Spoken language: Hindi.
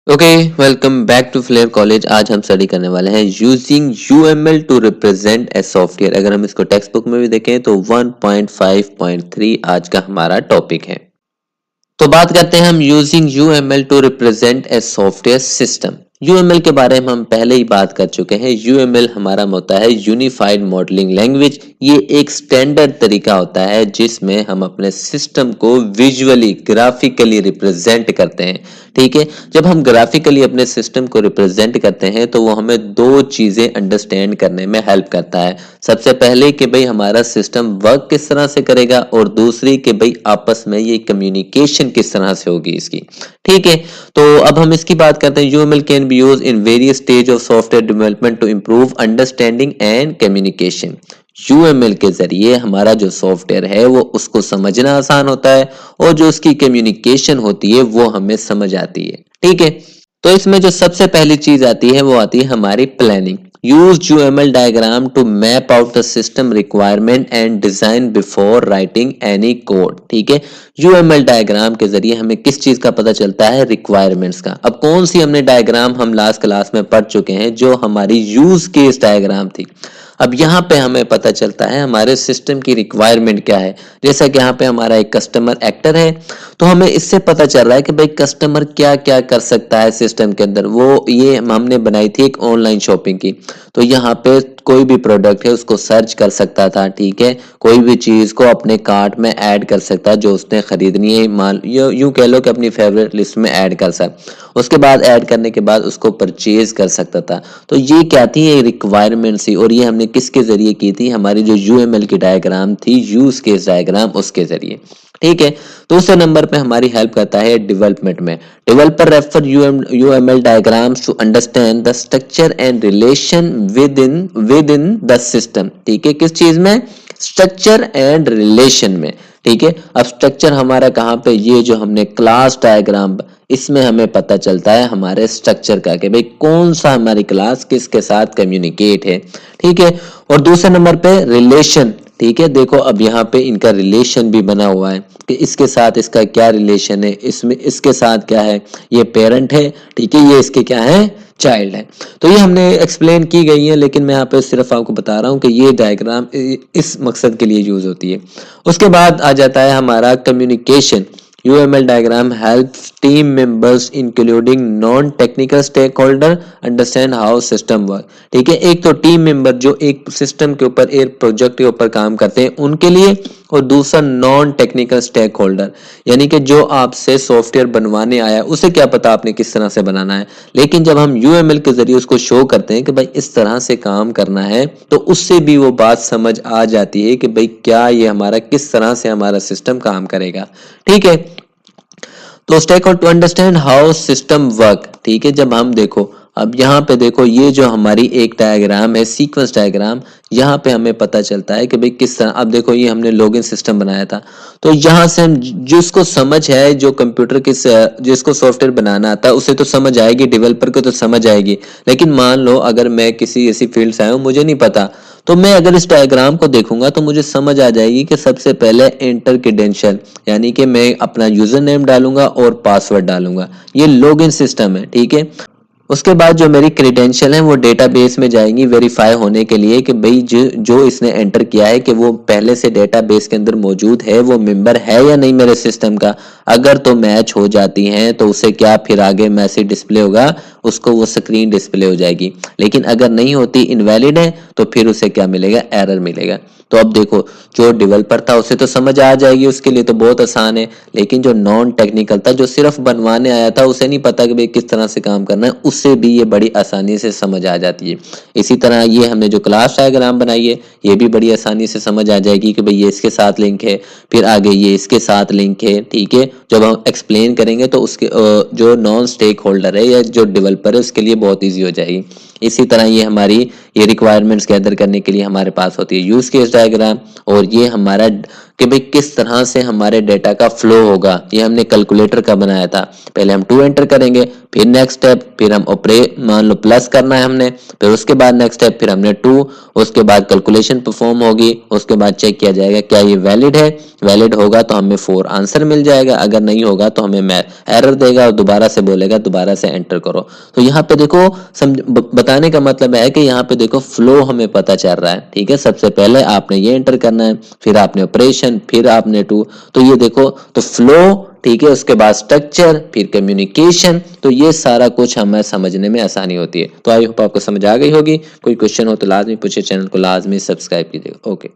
Okay, welcome back to Flair College. आज हम स्टडी करने वाले हैं using UML to represent a software. अगर हम इसको टेक्स्ट बुक में भी देखें तो 1.5.3 आज का हमारा टॉपिक है। तो बात करते हैं हम using UML to represent a software system. UML के बारे में हम पहले ही बात कर चुके हैं। यूएमएल हमारा होता है यूनिफाइड मॉडलिंग लैंग्वेज। ये एक स्टैंडर्ड तरीका होता है जिसमें हम अपने सिस्टम को विजुअली ग्राफिकली रिप्रेजेंट करते हैं। ठीक है, जब हम ग्राफिकली अपने सिस्टम को रिप्रेजेंट करते हैं तो वो हमें दो चीजें अंडरस्टैंड करने में हेल्प करता है। सबसे पहले कि भाई हमारा सिस्टम वर्क किस तरह से करेगा, और दूसरी कि भाई आपस में ये कम्युनिकेशन किस तरह से होगी इसकी। ठीक है, तो अब हम इसकी बात करते हैं। UML can be used in various stage of software development to improve understanding and communication. UML के जरिए हमारा जो सॉफ्टवेयर है वो उसको समझना आसान होता है, और जो उसकी कम्युनिकेशन होती है वो हमें समझ आती है। ठीक है, तो इसमें जो सबसे पहली चीज आती है वो आती है हमारी planning. Use UML diagram to map out the system requirement and design before writing any code. ठीक है, यूएमएल डायग्राम के जरिए हमें किस चीज का पता चलता है, रिक्वायरमेंट्स का। अब कौन सी हमने डायग्राम हम लास्ट क्लास में पढ़ चुके हैं, जो हमारी यूज केस डायग्राम थी। अब यहाँ पे हमें पता चलता है हमारे सिस्टम की रिक्वायरमेंट क्या है। जैसा कि यहाँ पे हमारा एक कस्टमर एक्टर है, तो हमें इससे पता चल रहा है कि भाई कस्टमर क्या क्या कर सकता है सिस्टम के अंदर। वो ये हमने बनाई थी एक ऑनलाइन शॉपिंग की, तो यहाँ पे कोई भी प्रोडक्ट है उसको सर्च कर सकता था। ठीक है, कोई भी चीज को अपने कार्ट में ऐड कर सकता है जो उसने खरीदनी है। मान यूं कह लो कि अपनी फेवरेट लिस्ट में ऐड कर सकता, उसके बाद ऐड करने के बाद उसको परचेज कर सकता था। तो ये क्या थी, ये रिक्वायरमेंट थी, और ये हमने किसके जरिए की थी, हमारी जो यूएमएल की डायग्राम थी, यूज केस डायग्राम, उसके जरिए। ठीक है, दूसरे नंबर पे हमारी हेल्प करता है डेवलपमेंट में। Developer refer UML diagrams to understand the structure and relation within the system. ठीक है, किस चीज में, स्ट्रक्चर एंड रिलेशन में। ठीक है, अब स्ट्रक्चर हमारा कहाँ पे, ये जो हमने क्लास डायग्राम, इसमें हमें पता चलता है हमारे स्ट्रक्चर का कि भाई कौन सा हमारी क्लास किसके साथ कम्युनिकेट है। ठीक है, और दूसरे नंबर पे रिलेशन। ठीक है, देखो अब यहाँ पे इनका रिलेशन भी बना हुआ है कि इसके साथ इसका क्या रिलेशन है, इसमें इसके साथ क्या है, ये पेरेंट है। ठीक है, ये इसके क्या है, चाइल्ड है। तो ये हमने एक्सप्लेन की गई है, लेकिन मैं यहाँ पे सिर्फ आपको बता रहा हूँ कि ये डायग्राम इस मकसद के लिए यूज होती है। उसके बाद आ जाता है हमारा communication. UML diagram helps team members including non-technical stakeholder understand how system work। ठीक है, एक तो टीम मेंबर जो एक सिस्टम के ऊपर, एक प्रोजेक्ट के ऊपर काम करते हैं उनके लिए, और दूसरा नॉन टेक्निकल स्टेक होल्डर, यानी कि जो आपसे सॉफ्टवेयर बनवाने आया उसे क्या पता आपने किस तरह से बनाना है। लेकिन जब हम यूएमएल के जरिए उसको शो करते हैं कि भाई इस तरह से काम करना है, तो उससे भी वो बात समझ आ जाती है कि भाई क्या ये हमारा किस तरह से हमारा सिस्टम काम करेगा। ठीक है, तो stakeholder to understand how system work. ठीक है, जब हम देखो, अब यहाँ पे देखो, ये जो हमारी एक डायग्राम है, सीक्वेंस डायग्राम, यहाँ पे हमें पता चलता है कि भाई किस तरह। अब देखो, ये हमने लॉगिन सिस्टम बनाया था, तो यहाँ से हम जिसको समझ है, जो कंप्यूटर किस जिसको सॉफ्टवेयर बनाना आता है उसे तो समझ आएगी, डेवलपर को तो समझ आएगी। लेकिन मान लो अगर मैं किसी ऐसी फील्ड से आया हूँ, मुझे नहीं पता, तो मैं अगर इस डायग्राम को देखूंगा तो मुझे समझ आ जाएगी कि सबसे पहले एंटर क्रेडेंशियल, यानी कि मैं अपना यूजर नेम डालूंगा और पासवर्ड डालूंगा। ये लॉगिन सिस्टम है। ठीक है, उसके बाद जो मेरी क्रेडेंशियल है वो डेटाबेस में जाएंगी वेरीफाई होने के लिए कि भाई जो इसने एंटर किया है कि वो पहले से डेटाबेस के अंदर मौजूद है, वो मेंबर है या नहीं मेरे सिस्टम का। अगर तो मैच हो जाती हैं तो उसे क्या, फिर आगे मैसेज डिस्प्ले होगा, उसको वो स्क्रीन डिस्प्ले हो जाएगी। लेकिन अगर नहीं होती, इनवैलिड है, तो फिर उसे क्या मिलेगा, एरर मिलेगा। तो अब देखो, जो डेवलपर था उसे तो समझ आ जाएगी, उसके लिए तो बहुत आसान है। लेकिन जो नॉन टेक्निकल था, जो सिर्फ बनवाने आया था, उसे नहीं पता कि भाई किस तरह से काम करना है, उससे भी ये बड़ी आसानी से समझ आ जाती है। इसी तरह ये हमने जो क्लास डायग्राम बनाई है, ये भी बड़ी आसानी से समझ आ जाएगी कि भाई ये इसके साथ लिंक है, फिर आगे ये इसके साथ लिंक है। ठीक है, जब हम एक्सप्लेन करेंगे तो उसके जो नॉन स्टेक होल्डर है या जो डेवलपर है उसके लिए बहुत ईजी हो जाएगी। इसी तरह ये हमारी ये रिक्वायरमेंट्स गैदर करने के लिए हमारे पास होती है यूज केस डायग्राम, और ये हमारा कि भाई किस तरह से हमारे डेटा का फ्लो होगा, ये हमने कैलकुलेटर का बनाया था। पहले हम 2 एंटर करेंगे, फिर नेक्स्ट स्टेप, फिर हम मान लो प्लस करना है हमने, फिर उसके बाद नेक्स्ट स्टेप, फिर हमने 2, उसके बाद कैलकुलेशन परफॉर्म होगी, उसके बाद चेक किया जाएगा क्या ये वैलिड है, वैलिड होगा तो हमें 4 आंसर मिल जाएगा, अगर नहीं होगा तो हमें एरर देगा और दोबारा से बोलेगा दोबारा से एंटर करो। तो यहाँ पे देखो बताने का मतलब है कि यहाँ पे देखो फ्लो हमें पता चल रहा है, ठीक है। सबसे पहले आपने ये एंटर करना है, फिर आपने ऑपरेशन, फिर आपने 2, तो ये देखो तो फ्लो, ठीक है। उसके बाद स्ट्रक्चर, फिर कम्युनिकेशन, तो ये सारा कुछ हमें समझने में आसानी होती है। तो आई होप आपको समझ आ गई होगी। कोई क्वेश्चन हो तो लाजमी पूछिए, चैनल को लाजमी सब्सक्राइब कीजिएगा। ओके।